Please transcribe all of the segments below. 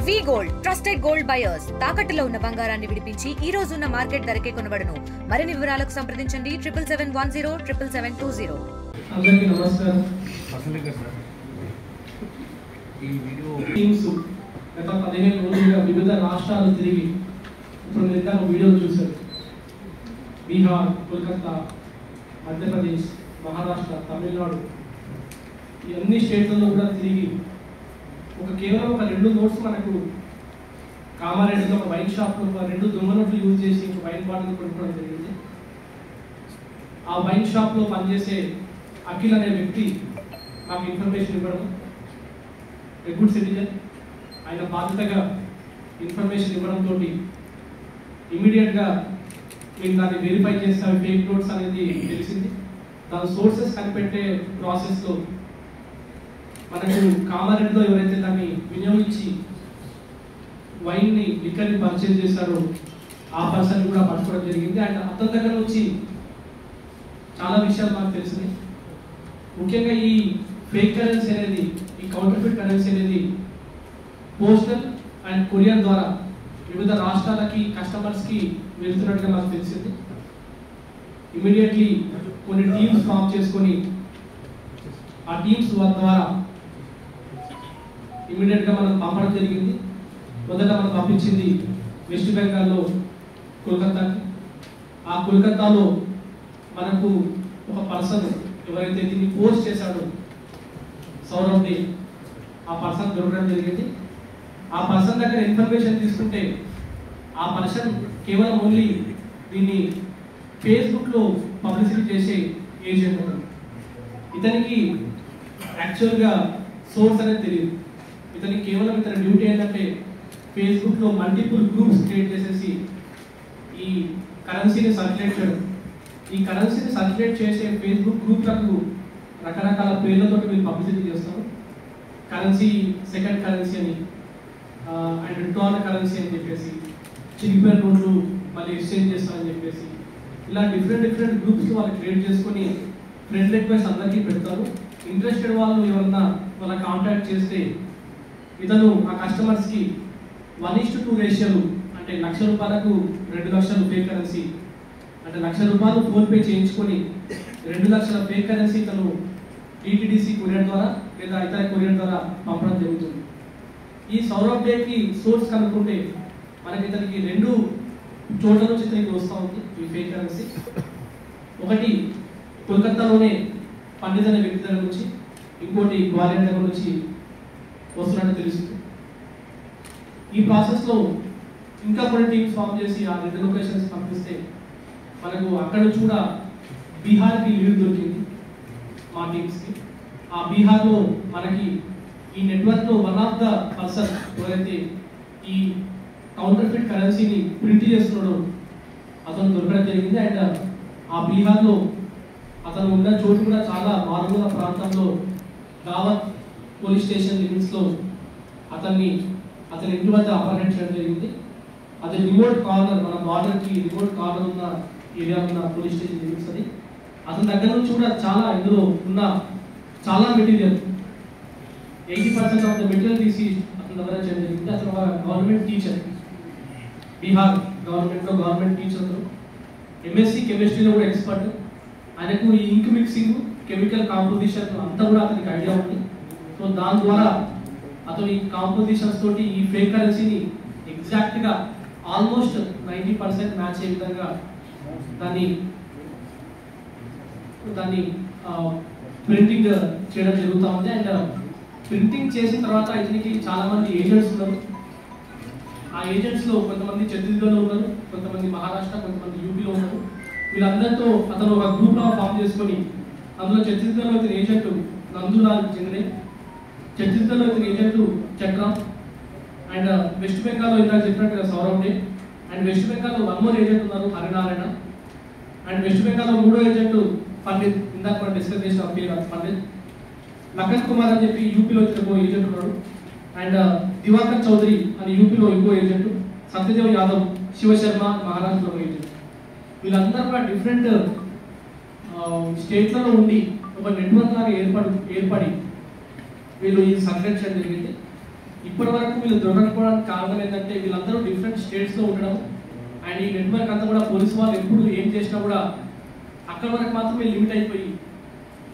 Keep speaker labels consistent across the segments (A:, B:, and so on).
A: వి gold trusted gold buyers తాకట్టులో ఉన్న బంగారాన్ని విడిపించి ఈ రోజు ఉన్న మార్కెట్ ధరకే కొనబడును. మరిన్ని వివరాలకు సంప్రదించండి 7710
B: అందరికీ నమస్కారం.
C: ఈ వీడియో
B: టీమ్స్ గత 15 రోజులుగా వివిధ రాష్ట్రాలు తిరిగి ఇప్పుడు నిన్న వీడియోలు చూశారు. బీహార్, కోల్కతా, మధ్యప్రదేశ్, మహారాష్ట్ర, తమిళనాడు ఈ అన్ని స్టేట్లలో కూడా తిరిగి కేవలం ఒక 2 నోట్స్ మనకు కామారెడ్డిలో ఒక వైన్ షాప్లో ఒక 2 దొంగ నోట్లు యూజ్ చేసి ఒక వైన్ బాటిల్ కొనుక్కోవడం జరిగింది. ఆ వైన్ షాప్లో పనిచేసే అఖిల్ అనే వ్యక్తి మాకు ఇన్ఫర్మేషన్ ఇవ్వడం, ఏ గుడ్ సిటిజన్, ఆయన బాధ్యతగా ఇన్ఫర్మేషన్ ఇవ్వడంతో ఇమీడియట్గా మేము దాన్ని వెరిఫై చేస్తే ఫేక్ నోట్స్ అనేది తెలిసింది. దాని సోర్సెస్ కనిపెట్టే ప్రాసెస్లో మనకు కామారెడ్డిలో ఎవరైతే దాన్ని వినియోగించి వైన్ని లిక్కర్ని పర్చేజ్ చేశారో ఆ పర్సన్ కూడా పట్టుకోవడం జరిగింది. అండ్ అతని దగ్గర నుంచి చాలా విషయాలు మనకు తెలిసింది. ముఖ్యంగా ఈ ఫేక్ కరెన్సీ అనేది, ఈ కౌంటర్ఫిట్ కరెన్సీ అనేది పోస్టల్ అండ్ కొరియర్ ద్వారా వివిధ రాష్ట్రాలకి కస్టమర్స్కి వెళ్తున్నట్టుగా మనకు తెలిసింది. ఇమీడియట్లీ కొన్ని టీమ్స్ ఫామ్ చేసుకొని ఆ టీమ్స్ ద్వారా ఇమీడియట్గా మనం పంపడం జరిగింది. మొదట మనం పంపించింది వెస్ట్ బెంగాల్లో కోల్కతాకి. ఆ కోల్కతాలో మనకు ఒక పర్సన్ ఎవరైతే దీన్ని పోస్ట్ చేశాడో సౌరవ్ డే, ఆ పర్సన్ దొరకడం జరిగింది. ఆ పర్సన్ దగ్గర ఇన్ఫర్మేషన్ తీసుకుంటే ఆ పర్సన్ కేవలం ఓన్లీ దీన్ని ఫేస్బుక్లో పబ్లిసిటీ చేసే ఏజెంట్ ఉన్నాడు. ఇతనికి యాక్చువల్గా సోర్స్ అనేది తెలియదు. ఇతనికి కేవలం ఇతని డ్యూటీ ఏంటంటే ఫేస్బుక్లో మల్టిపుల్ గ్రూప్స్ క్రియేట్ చేసేసి ఈ కరెన్సీని సర్క్యులేట్ చేయడం. ఈ కరెన్సీని సర్క్యులేట్ చేసే ఫేస్బుక్ గ్రూప్లకు రకరకాల పేర్లతో మీరు పబ్లిసిటీ చేస్తారు. కరెన్సీ, సెకండ్ కరెన్సీ అని, అండ్ రిటర్న్ కరెన్సీ అని చెప్పేసి, చిరిగిపోయిన నోట్లు మళ్ళీ ఎక్స్చేంజ్ చేస్తామని చెప్పేసి, ఇలా డిఫరెంట్ గ్రూప్స్ వాళ్ళు క్రియేట్ చేసుకొని ఫ్రెండ్ రిక్వెస్ట్ అందరికీ పెడతారు. ఇంట్రెస్టెడ్ వాళ్ళు ఎవరన్నా వాళ్ళ కాంటాక్ట్ చేస్తే ఇతను ఆ కస్టమర్స్కి 1:2 రేషియోలు, అంటే ₹1,00,000 2 లక్షలు ఫేక్ కరెన్సీ, అంటే ₹1,00,000 ఫోన్పే చేయించుకొని 2 లక్షల ఫేక్ కరెన్సీ తను DTDC కొరియర్ ద్వారా లేదా ఇతర కొరియర్ ద్వారా పంపడం జరుగుతుంది. ఈ సౌరవ్ డేకి సోర్స్ కనుక్కుంటే మనకి ఇతనికి 2 చోట్ల నుంచి ఇతనికి వస్తూ ఉంది ఈ ఫేక్ కరెన్సీ. ఒకటి కోల్కతాలోనే పండిత్ అనే వ్యక్తి దగ్గర నుంచి, ఇంకోటి గ్వాలియర్ దగ్గర నుంచి వస్తున్నట్టు తెలుస్తుంది. ఈ ప్రాసెస్లో ఇంకా కొన్ని టీమ్స్ ఫామ్ చేసి ఆ 2 లొకేషన్స్ పంపిస్తే మనకు అక్కడ నుంచి కూడా బీహార్కి లీడ్ దొరికింది మా టీమ్స్కి. ఆ బీహార్లో మనకి ఈ నెట్వర్క్లో వన్ ఆఫ్ ద పర్సన్ ఎవరైతే ఈ కౌంటర్ఫిట్ కరెన్సీని ప్రింట్ చేస్తున్నాడో అతను దొరకడం జరిగింది. అండ్ ఆ బీహార్లో అతను ఉన్న చోటు కూడా చాలా మారుమూల ప్రాంతంలో దావత్ పోలీస్ స్టేషన్ లిమిట్స్లో అతని ఇంటి వద్ద అపహరణ చేయడం జరిగింది. అది రిమోట్ కార్నర్, మన బార్డర్కి రిమోట్ కార్నర్ ఉన్న ఏరియా ఉన్న పోలీస్ స్టేషన్ లిమిట్స్ అది. అతని దగ్గర నుంచి కూడా చాలా ఇందులో ఉన్న చాలా మెటీరియల్ 80% ఆఫ్ ద మెటీరియల్ తీసి అతని దగ్గర చేయడం జరిగింది. అతను ఒక government teacher, Bihar government teacher, MSc కెమిస్ట్రీలో కూడా ఎక్స్పర్ట్. ఆయనకు ఈ ఇంక్ మిక్సింగ్, కెమికల్ కాంపోజిషన్ అంతా కూడా అతనికి ఐడియా ఉంది. సో దాని ద్వారా అతను ఈ కాంపోజిషన్స్ తోటి ఈ ఫేక్ కరెన్సీని ఎగ్జాక్ట్గా ఆల్మోస్ట్ 90% మ్యాచ్ అయ్యే విధంగా దాన్ని ప్రింటింగ్ చేయడం జరుగుతూ ఉంది. అండ్ ప్రింటింగ్ చేసిన తర్వాత ఇతనికి చాలామంది ఏజెంట్స్ ఉన్నారు. ఆ ఏజెంట్స్లో కొంతమంది ఛత్తీస్గఢ్లో ఉన్నారు, కొంతమంది మహారాష్ట్ర, కొంతమంది యూపీలో ఉన్నారు. వీళ్ళందరితో అతను ఒక గ్రూప్లో ఫామ్ చేసుకొని, అందులో ఛత్తీస్గఢ్లో ఇతని ఏజెంట్ నందులాల్ జింగ్డే, ఛత్తీస్గఢ్లో ఇతని ఏజెంట్ చక్రామ్, అండ్ వెస్ట్ బెంగాల్లో ఇందాక చెప్పినట్టుగా సౌరవ్ డే, అండ్ వెస్ట్ బెంగాల్లో 1 మోర్ ఏజెంట్ ఉన్నారు హరినారాయణ, అండ్ వెస్ట్ బెంగాల్లో 3వ ఏజెంట్ పండిత్, ఇందాక మనం డిస్కస్ చేసిన పేరు పండిత్. లఖన్ కుమార్ అని చెప్పి యూపీలో ఇంకో ఏజెంట్ ఉన్నాడు, అండ్ దివాకర్ చౌదరి అని యూపీలో ఇంకో ఏజెంట్, సత్యదేవ్ యాదవ్, శివశర్మ మహారాష్ట్రలో ఏజెంట్. వీళ్ళందరూ కూడా డిఫరెంట్ స్టేట్లలో ఉండి ఒక నెట్వర్క్ లాగా ఏర్పడి వీళ్ళు ఈ సర్క్యులేట్ చేయడం జరిగింది. ఇప్పటి వరకు వీళ్ళు దొరకకపోవడానికి కారణం ఏంటంటే వీళ్ళందరూ డిఫరెంట్ స్టేట్స్లో ఉండడం అండ్ ఈ నెట్వర్క్ అంతా కూడా పోలీసు వాళ్ళు ఎప్పుడు ఏం చేసినా కూడా అక్కడ వరకు మాత్రమే లిమిట్ అయిపోయి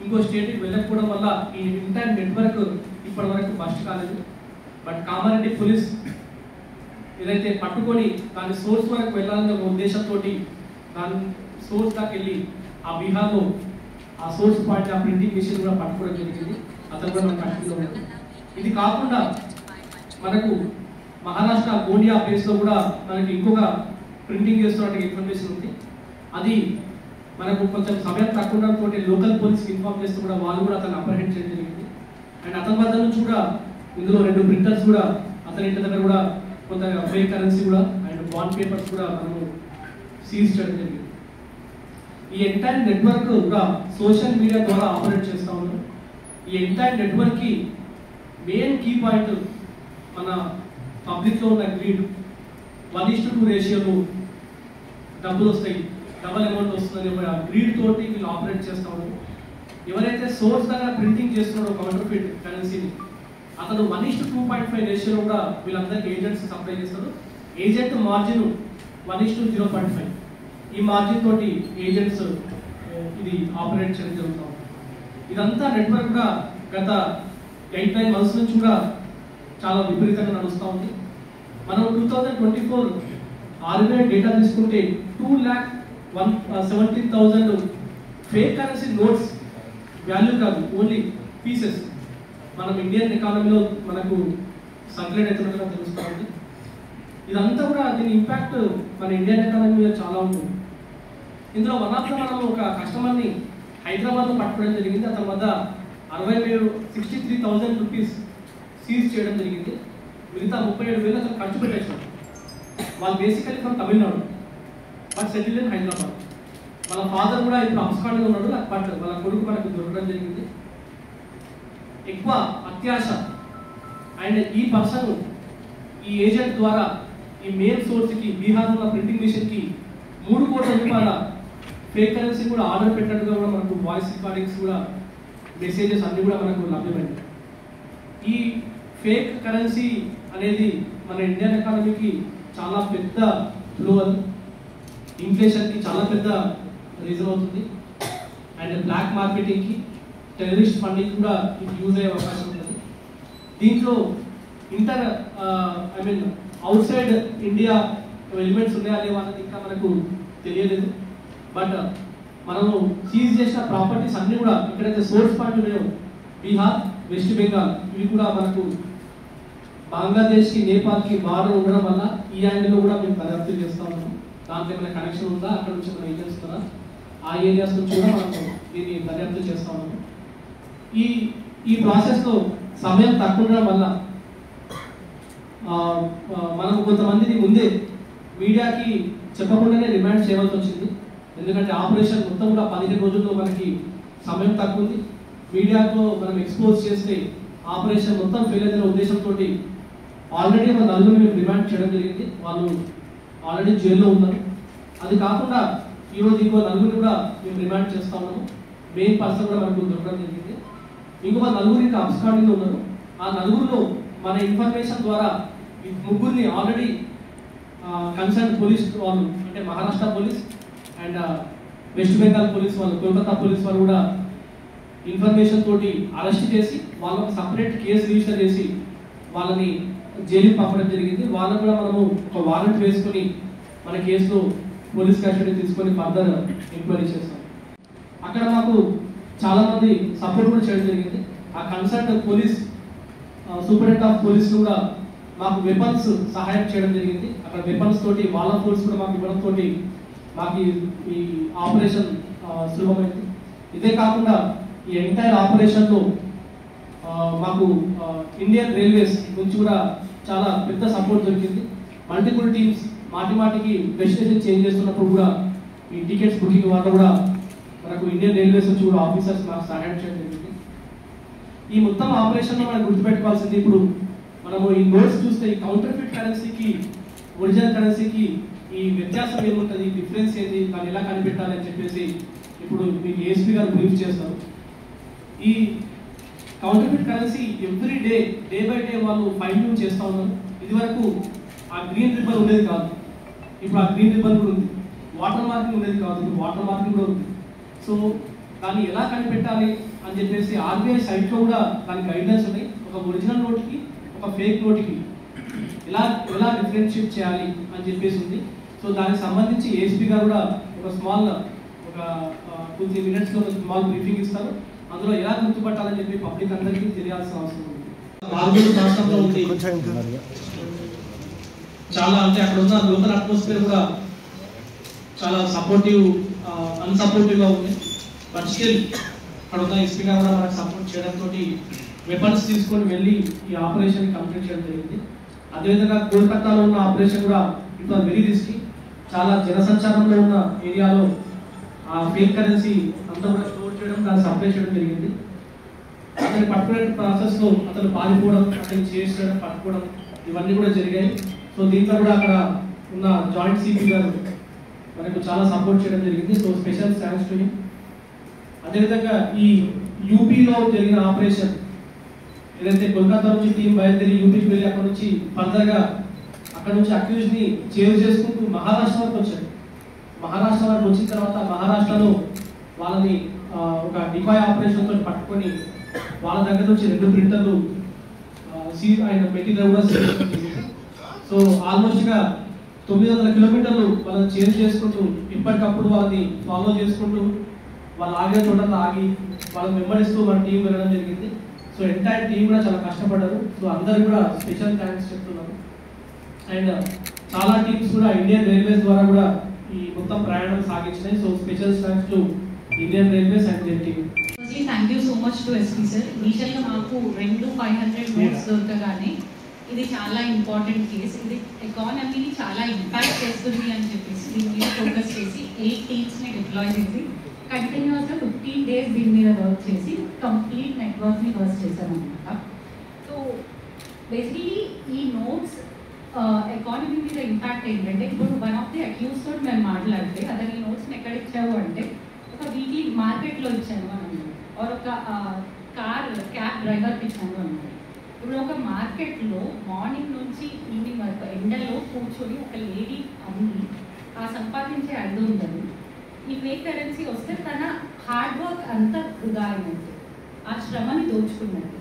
B: ఇంకో స్టేట్కి వెళ్ళకపోవడం వల్ల ఈ ఇంటర్ నెట్వర్క్ ఇప్పటి వరకు బస్ట్ కాలేదు. బట్ కామారెడ్డి పోలీస్ ఏదైతే పట్టుకొని దాని సోర్స్ వరకు వెళ్ళాలనే ఒక ఉద్దేశంతో దాని సోర్స్ దాకా వెళ్ళి ఆ బీహార్లో ఆ సోర్స్ పాయింట్ ఆ ప్రింటింగ్ మిషన్ కూడా పట్టుకోవడం జరిగింది. అతను కూడా మనకు కష్టంగా ఉంది. ఇది కాకుండా మనకు మహారాష్ట్ర గోండియా ప్లేస్లో కూడా మనకి ఇంకొక ప్రింటింగ్ చేస్తున్నట్టు ఇన్ఫర్మేషన్ ఉంది. అది మనకు కొంచెం సమయం తక్కువ లోకల్ పోలీస్కి ఇన్ఫార్మ్ చేస్తూ కూడా వాళ్ళు కూడా అతను అప్రహెండ్ చేయడం జరిగింది. అండ్ అతని వద్ద నుంచి కూడా ఇందులో 2 ప్రింటర్స్ కూడా అతని ఇంటి దగ్గర కూడా కొంత ఫేక్ కరెన్సీ కూడా అండ్ బాండ్ పేపర్స్ కూడా మనము సీజ్ చేయడం జరిగింది. ఈ ఎంటైర్ నెట్వర్క్ కూడా సోషల్ మీడియా ద్వారా ఆపరేట్ చేస్తూ ఉన్నాం. ఈ ఎంటైర్ నెట్వర్క్కి మెయిన్ కీ పాయింట్ మన పబ్లిక్లో ఉన్న గ్రీడ్ 1:2 రేషియోలో డబ్బులు వస్తాయి, డబల్ అమౌంట్ వస్తుందని గ్రీడ్ తోటి వీళ్ళు ఆపరేట్ చేస్తూ ఉన్నారు. ఎవరైతే సోర్స్ దగ్గర ప్రింటింగ్ చేస్తున్నాడో కౌంటర్ఫిట్ కరెన్సీని అతను 1:2.5 రేషియోలో కూడా వీళ్ళందరికీ ఏజెంట్స్ సప్లై చేస్తారు. ఏజెంట్ మార్జిన్ 1:0.5 ఈ మార్జిన్ తోటి ఏజెంట్స్ ఇది ఆపరేట్ చేయడం జరుగుతూ ఉంది. ఇదంతా నెట్వర్క్గా గత 8-9 months నుంచి కూడా చాలా విపరీతంగా నడుస్తూ ఉంది. మనం 2024 RBI డేటా తీసుకుంటే 2,17,000 ఫేక్ కరెన్సీ నోట్స్ వాల్యూ కాదు, ఓన్లీ పీసెస్ మనం ఇండియన్ ఎకానమీలో మనకు సర్క్యులేట్ అవుతున్నట్టుగా తెలుస్తూ ఉంది. ఇదంతా కూడా దీని ఇంపాక్ట్ మన ఇండియన్ ఎకానమీ మీద చాలా ఉంటుంది. ఇందులో మనం ఒక కస్టమర్ని హైదరాబాద్లో పట్టుకోవడం జరిగింది. అతని వద్ద 63,000 రూపీస్ సీజ్ చేయడం జరిగింది. మిగతా 37,000 అతను ఖర్చు పెట్టేసాడు. వాళ్ళు basically from Tamil Nadu but settle in Hyderabad. వాళ్ళ ఫాదర్ కూడా ఇప్పుడు అబ్స్కాండ్గా ఉన్నాడు, బట్ వాళ్ళ కొడుకు మనకు దొరకడం జరిగింది. ఎక్కువ అత్యాశ అండ్ ఈ పర్సన్ ఈ ఏజెంట్ ద్వారా ఈ మెయిన్ సోర్స్కి బీహార్ ఉన్న ప్రింటింగ్ మిషన్కి 3 కోట్ల రూపాయల ఫేక్ కరెన్సీ కూడా ఆర్డర్ పెట్టినట్టుగా కూడా మనకు వాయిస్ రికార్డింగ్స్ కూడా మెసేజెస్ అన్నీ కూడా మనకు లభ్యమైంది. ఈ ఫేక్ కరెన్సీ అనేది మన ఇండియన్ ఎకానమీకి చాలా పెద్ద ఫ్లో, ఇన్ఫ్లేషన్కి చాలా పెద్ద రీజన్ అవుతుంది. అండ్ బ్లాక్ మార్కెటింగ్కి, టెర్రరిస్ట్ ఫండింగ్ కూడా ఇది యూజ్ అయ్యే అవకాశం ఉంటుంది. దీంట్లో అవుట్ సైడ్ ఇండియా ఎలిమెంట్స్ ఉన్నాయా లేవా అన్నది ఇంకా మనకు తెలియలేదు. బట్ మనము సీజ్ చేసిన ప్రాపర్టీస్ అన్నీ కూడా ఎక్కడైతే సోర్స్ పాయింట్ ఉన్నాయో బీహార్, వెస్ట్ బెంగాల్ ఇవి కూడా మనకు బంగ్లాదేశ్కి, నేపాల్కి బార్డర్ ఉండడం వల్ల ఈ యాంగిల్లో కూడా మేము దర్యాప్తు చేస్తూ ఉన్నాము. దాంట్లో ఏమైనా కనెక్షన్ ఉందా, అక్కడ నుంచి మన ఏజెంట్స్ ద్వారా ఆ ఏరియాస్ నుంచి కూడా మనము దీన్ని దర్యాప్తు చేస్తూ ఉన్నాము. ఈ ప్రాసెస్లో సమయం తక్కువ ఉండడం వల్ల మనం కొంతమందిని ముందే మీడియాకి చెప్పకుండానే రిమాండ్ చేయవలసి వచ్చింది. ఎందుకంటే ఆపరేషన్ మొత్తం కూడా 15 రోజుల్లో మనకి సమయం తక్కువ ఉంది. మీడియాతో మనం ఎక్స్పోజ్ చేస్తే ఆపరేషన్ మొత్తం ఫెయిల్ అయిన ఉద్దేశంతో ఆల్రెడీ మన నలుగురిని మేము రిమాండ్ చేయడం జరిగింది. వాళ్ళు ఆల్రెడీ జైల్లో ఉన్నారు. అది కాకుండా ఈరోజు ఇంకో నలుగురిని కూడా మేము రిమాండ్ చేస్తా ఉన్నాము. మెయిన్ పర్సన్ కూడా మనకు దొరకడం జరిగింది. ఇంకొక నలుగురు ఇంకా అబ్స్కాండింగ్లో ఉన్నారు. ఆ నలుగురిలో మన ఇన్ఫర్మేషన్ ద్వారా ఈ 3 ఆల్రెడీ కన్సర్న్ పోలీస్ వాళ్ళు అంటే Maharashtra police and west Bengal police వాళ్ళు, కోల్కతా పోలీస్ వాళ్ళు కూడా ఇన్ఫర్మేషన్ తోటి అరెస్ట్ చేసి వాళ్ళకు సపరేట్ కేసు రిజిస్టర్ చేసి వాళ్ళని జైలుకి పంపడం జరిగింది. వాళ్ళకు కూడా మనము ఒక వారెంట్ వేసుకొని మన కేసులో పోలీస్ కస్టడీ తీసుకొని ఫర్దర్ ఎంక్వైరీ చేస్తాం. అక్కడ మాకు చాలా మంది సపోర్ట్ కూడా చేయడం జరిగింది. ఆ concern police superintendent of police కూడా మాకు వెపన్స్ సహాయం చేయడం జరిగింది. అక్కడ వెపన్స్ తోటి వాళ్ళ ఫోర్స్ కూడా మాకు ఇవ్వడం తోటి మాకు ఈ ఆపరేషన్ సులభమైంది. ఇదే కాకుండా ఈ ఎంటైర్ ఆపరేషన్లో మాకు ఇండియన్ రైల్వేస్ నుంచి కూడా చాలా పెద్ద సపోర్ట్ దొరికింది. మల్టిపుల్ టీమ్స్ మాటికి డెస్టినేషన్ చేంజ్ చేస్తున్నప్పుడు కూడా ఈ టికెట్స్ బుకింగ్ వాళ్ళు కూడా మనకు ఇండియన్ రైల్వేస్ నుంచి కూడా ఆఫీసర్స్ మాకు సహాయం చేయడం జరిగింది. ఈ మొత్తం ఆపరేషన్లో మనం గుర్తుపెట్టుకోవాల్సింది, ఇప్పుడు మనము ఈ నోట్స్ చూస్తే ఈ కౌంటర్ఫిట్ కరెన్సీకి ఒరిజినల్ కరెన్సీకి ఈ వ్యత్యాసం ఏముంటుంది, డిఫరెన్స్ ఏంది, దాన్ని ఎలా కనిపెట్టాలి అని చెప్పేసి ఇప్పుడు మీకు ఏఎస్పీ గారు బ్రీఫ్ చేస్తారు. ఈ counterfeit currency every day by day వాళ్ళు ఫైన్ ట్యూన్ చేస్తూ ఉన్నారు. ఇదివరకు ఆ గ్రీన్ రిబ్బన్ ఉండేది కాదు, ఇప్పుడు ఆ గ్రీన్ రిబ్బన్ కూడా ఉంది. వాటర్ మార్కింగ్ ఉండేది కాదు, ఇప్పుడు వాటర్ మార్కింగ్ కూడా ఉంది. సో దాన్ని ఎలా కనిపెట్టాలి అని చెప్పేసి ఆర్బీఐ సైట్లో కూడా దానికి గైడ్లైన్స్ ఉన్నాయి. ఒక ఒరిజినల్ నోట్కి ఒక ఫేక్ నోట్కి ఎలా డిఫరెన్షియేట్ చేయాలి అని చెప్పేసి ఉంది. సో దానికి సంబంధించి ఏఎస్పీ గారు కూడా ఒక 2-3 minutes ఒక స్మాల్ బ్రీఫింగ్ ఇస్తారు. అందులో ఎలా గుర్తుపట్టాలని చెప్పి పబ్లిక్ అందరికీ తెలియాల్సిన అవసరం ఉంది. రాజుల రాష్ట్రంలో ఉంది చాలా, అంటే అక్కడ ఉన్న లోకల్ అట్మాస్ఫియర్ కూడా చాలా సపోర్టివ్ అన్సపోర్టివ్గా ఉంది. బట్ స్టిల్ అక్కడ ఉన్న ఎస్పీ గారు కూడా మనకు సపోర్ట్ చేయడంతో వెపన్స్ తీసుకొని వెళ్ళి ఈ ఆపరేషన్ కంప్లీట్ చేయడం జరిగింది. అదేవిధంగా కోల్కతాలో ఉన్న ఆపరేషన్ కూడా ఇట్ వాజ్ వెరీ రిస్కీ. చాలా జనసంచారంలో ఉన్న ఏరియాలో ఆ ఫేక్ కరెన్సీ అంతా కూడా స్టోర్ చేయడం, దాన్ని సప్లై చేయడం జరిగింది. అతని పట్టుకునే ప్రాసెస్లో అతను పారిపోవడం, అతను చేయడం, పట్టుకోవడం ఇవన్నీ కూడా జరిగాయి. సో దీంట్లో కూడా అక్కడ ఉన్న జాయింట్ సిపి గారు మనకు చాలా సపోర్ట్ చేయడం జరిగింది. So special thanks to him. అదేవిధంగా ఈ యూపీలో జరిగిన ఆపరేషన్ ఏదైతే కోల్కతా నుంచి టీం బయలుదేరి యూపీకి వెళ్ళి అక్కడ నుంచి ఫర్దర్గా అక్కడ నుంచి అక్యూజ్ ని చేరు చేసుకుంటూ మహారాష్ట్ర వరకు వచ్చారు. మహారాష్ట్ర వరకు వచ్చిన తర్వాత మహారాష్ట్రలో వాళ్ళని ఒక డికాయ్ ఆపరేషన్ తో పట్టుకొని వాళ్ళ దగ్గర నుంచి 2 ప్రింటర్లు ఆయన మెటీరియల్ కూడా సో ఆల్మోస్ట్ గా 900 కిలోమీటర్లు వాళ్ళని చేంజ్ చేసుకుంటూ ఎప్పటికప్పుడు వాళ్ళని ఫాలో చేసుకుంటూ వాళ్ళు ఆగే చోట ఆగి వాళ్ళని వెంబడిస్తూ మన టీం వెళ్ళడం జరిగింది. సో ఎంటైర్ టీం కూడా చాలా కష్టపడ్డారు. సో అందరికి కూడా స్పెషల్ థ్యాంక్స్ చెప్తున్నాను. అండ్ చాలా టీమ్స్ కూడా ఇండియన్ రైల్వేస్ ద్వారా కూడా ఈ మొత్తం ప్రయాణం సాగించినాయి. So special thanks to Indian railways and their team.
D: Thank you so much to SP sir. ఇనిషియల్గా మాకు 500 నోట్స్ దొరకగానే ఇది చాలా ఇంపార్టెంట్ కేసు, ఇది ఎకానమీని చాలా ఇంపాక్ట్ చేస్తుంది అని చెప్పేసి దీని మీద ఫోకస్ చేసి 8 టీమ్స్ని డిప్లాయ్ చేసి కంటిన్యూస్గా 15 days దీని మీద వర్క్ చేసి కంప్లీట్ నెట్వర్క్ని వర్క్ చేశాను అనమాట. సో బేసికలీ ఈ నోట్స్ ఎకానమీ మీద ఇంపాక్ట్ ఏంటంటే ఇప్పుడు వన్ ఆఫ్ ది అక్యూజ్ తోటి మేము మాట్లాడితే అతను ఈ నోట్స్ని ఎక్కడ ఇచ్చావు అంటే ఒక వీక్లీ మార్కెట్లో ఇచ్చాను అని ఆర్ ఒక క్యాబ్ డ్రైవర్కి ఇచ్చాను అన్నమాట. ఇప్పుడు ఒక మార్కెట్లో మార్నింగ్ నుంచి ఈవినింగ్ వరకు ఎండలో కూర్చొని ఒక లేడీ అమ్మి ఆ సంపాదించే 500 ఈ ఫేక్ కరెన్సీ వస్తే తన హార్డ్ వర్క్ అంతా వృధా అయినట్టు, ఆ శ్రమని దోచుకున్నట్టు.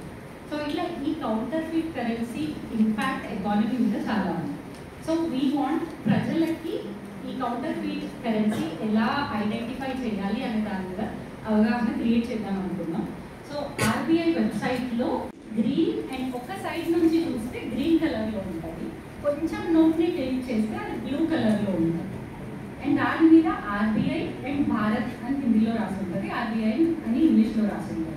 D: సో ఇట్లా ఈ కౌంటర్ఫీట్ కరెన్సీ ఇంపాక్ట్ ఎకానమీ మీద చాలా ఉంది. సో వీ వాంట్ ప్రజలకి ఈ కౌంటర్ఫీట్ కరెన్సీ ఎలా ఐడెంటిఫై చేయాలి అనే దాని మీద అవగాహన క్రియేట్ చేద్దాం అనుకున్నాం. సో ఆర్బీఐ వెబ్సైట్లో గ్రీన్ అండ్ ఒక సైడ్ నుంచి చూస్తే గ్రీన్ కలర్లో ఉంటుంది, కొంచెం నోట్ని టేక్ చేస్తే అది బ్లూ కలర్లో ఉంటుంది. అండ్ దాని మీద ఆర్బీఐ అండ్ భారత్ అని హిందీలో రాసి ఉంటుంది, ఆర్బీఐ అని ఇంగ్లీష్లో రాసి ఉంటుంది.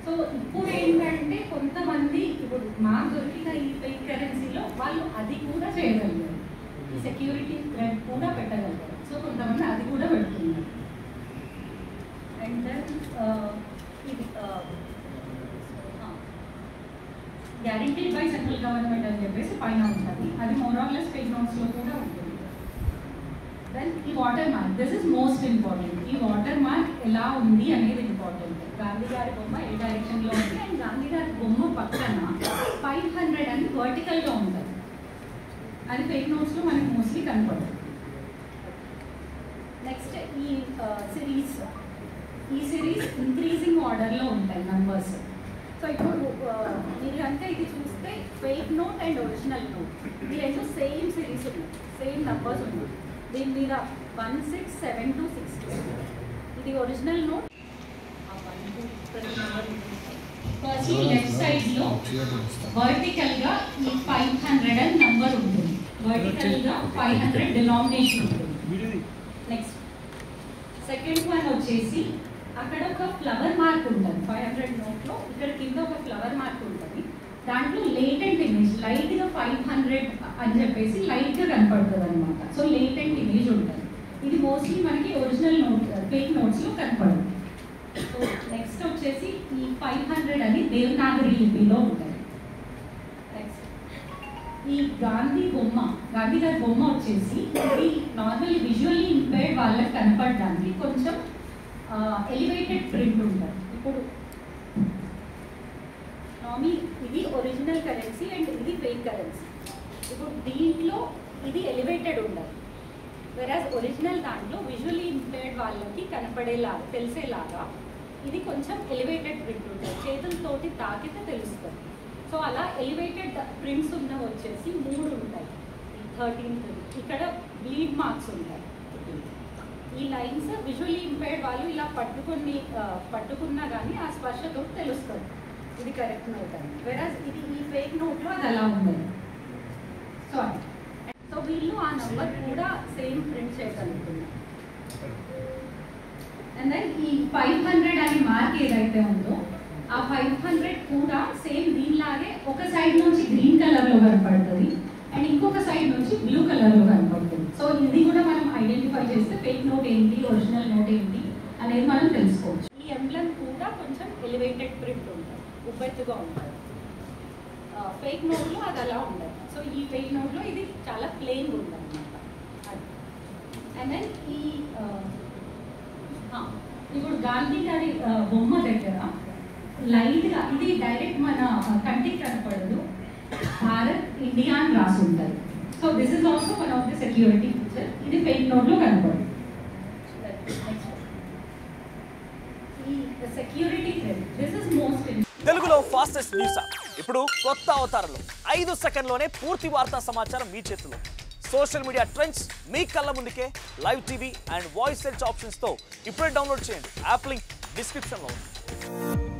D: సో ఇప్పుడు ఏంటంటే కొంతమంది ఇప్పుడు మాకు దొరికిన ఈ ఫేక్ కరెన్సీలో వాళ్ళు అది కూడా చేయగలిగారు, ఈ సెక్యూరిటీ థ్రెడ్ కూడా పెట్టగలిగారు. సో కొంతమంది అది కూడా పెడుతున్నారు. అండ్ దెన్ ఇది గ్యారెంటీడ్ బై సెంట్రల్ గవర్నమెంట్ అని చెప్పేసి పైన ఉంటుంది, అది మోర్ ఆర్ లెస్ ఫేక్ నోట్స్లో కూడా ఉంటుంది. దెన్ ఈ water mark, this is most important. ఈ వాటర్ మార్క్ ఎలా ఉంది అనేది ఇంపార్టెంట్. గాంధీ గారి బొమ్మ ఏ డైరెక్షన్లో ఉంది అండ్ గాంధీ గారి బొమ్మ పక్కన 500 అని వర్టికల్గా ఉంటుంది, అది ఫేక్ నోట్స్లో మనకి మోస్ట్లీ కనపడదు. నెక్స్ట్ ఈ సిరీస్ ఇంక్రీజింగ్ ఆర్డర్లో ఉంటాయి నంబర్స్. సో ఇప్పుడు మీరు కనుక ఇది చూస్తే fake note and original note ఈ రెండు సేమ్ సిరీస్ ఉన్నాయి, సేమ్ నంబర్స్ ఉన్నాయి. దీని మీద 167262 ఇది ఒరిజినల్ నోట్. ఫస్ట్ లెఫ్ట్ సైడ్లో వర్టికల్గా ఈ 500 అని నంబర్ ఉంటుంది, వర్టికల్గా 500 డినామినేషన్ ఉంటుంది. నెక్స్ట్ సెకండ్ వన్ వచ్చేసి అక్కడ ఒక ఫ్లవర్ మార్క్ ఉంటుంది 500 నోట్లో, ఇక్కడ కింద ఒక ఫ్లవర్ మార్క్ ఉంటుంది. దాంట్లో లేటెంట్ ఇమేజ్ లైట్గా 500 అని చెప్పేసి లైట్గా కనపడుతుంది అనమాట. సో లేటెంట్ ఇమేజ్ ఉంటుంది. ఇది మోస్ట్లీ మనకి ఒరిజినల్ నోట్ ఫేక్ నోట్స్లో కనపడదు. సో నెక్స్ట్ వచ్చేసి ఈ 500 అని దేవనాగరి లిపిలో ఉంటుంది. నెక్స్ట్ ఈ గాంధీ గారి బొమ్మ వచ్చేసి ఇది నార్మల్ విజువల్లీ ఇంపైర్డ్ వాళ్ళకి కనపడడానికి కొంచెం ఎలివేటెడ్ ప్రింట్ ఉంటుంది. ఇప్పుడు
E: నామి ఇది ఒరిజినల్ కరెన్సీ అండ్ ఇది ఫేక్ కరెన్సీ. ఇప్పుడు దీంట్లో ఇది ఎలివేటెడ్ ఉండదు, వెరాజ్ ఒరిజినల్ దాంట్లో విజువల్లీ ఇంపేర్డ్ వాళ్ళకి కనపడేలాగా తెలిసేలాగా ఇది కొంచెం ఎలివేటెడ్ ప్రింట్ ఉంటుంది, చేతులతోటి తాకితే తెలుస్తుంది. సో అలా ఎలివేటెడ్ ప్రింట్స్ ఉన్న వచ్చేసి 3 ఉంటాయి. 13 ఇక్కడ బ్లీడ్ మార్క్స్ ఉంటాయి. ఈ లైన్స్ విజువల్లీ ఇంపేర్డ్ వాళ్ళు ఇలా పట్టుకున్నా కానీ ఆ స్పర్శతో తెలుస్తుంది ఇది కరెక్ట్ నోట్ అని, వెరాజ్ ఇది ఈ ఫేక్ నోట్లో అది అలా ఉండదు. సో వీళ్ళు ఆ నంబర్ కూడా సేమ్ ప్రింట్ చేయగలుగుతున్నారు. అండ్ దెన్ ఈ 500 అనే మార్క్ ఏదైతే ఉందో ఆ 500 కూడా సేమ్ దీనిలాగే ఒక సైడ్ నుంచి గ్రీన్ కలర్లో కనపడుతుంది అండ్ ఇంకొక సైడ్ నుంచి బ్లూ కలర్లో కనపడుతుంది. సో ఇది కూడా మనం ఐడెంటిఫై చేస్తే ఫేక్ నోట్ ఏంటి, ఒరిజినల్ నోట్ ఏంటి అనేది మనం తెలుసుకోవచ్చు. ఈ ఎంబ్లమ్ కూడా కొంచెం ఎలివేటెడ్ ప్రింట్ ఉంటుంది, ఉబ్బెత్తుగా ఉంటుంది. ఫేక్ నోట్లో అది అలా ఉండదు. సో ఈ ఫేక్ నోట్లో ఇది చాలా ప్లెయిన్గా ఉంటుంది అన్నమాట. అది అండ్ దెన్ ఈ ఇప్పుడు గాంధీ గారి బొమ్మ దగ్గర లైట్గా ఇది డైరెక్ట్ మన కంటికి కనపడదు, భారత్ ఇండియా అని రాసి ఉంటుంది. So this is also one of the security feature. ఇది ఫేక్ నోట్లో కనపడదు. ఈ సెక్యూరిటీ దిస్ ఇస్ మోస్ట్
F: తెలుగులో ఫాస్టెస్ట్ న్యూస్ ఇప్పుడు కొత్త అవతారంలో 5 సెకండ్లోనే పూర్తి వార్తా సమాచారం మీ చేతిలో. సోషల్ మీడియా ట్రెండ్స్ మీ కళ్ళ ముందుకే live TV and voice search ఆప్షన్స్తో ఇప్పుడే డౌన్లోడ్ చేయండి. యాప్ లింక్ డిస్క్రిప్షన్లో ఉంది.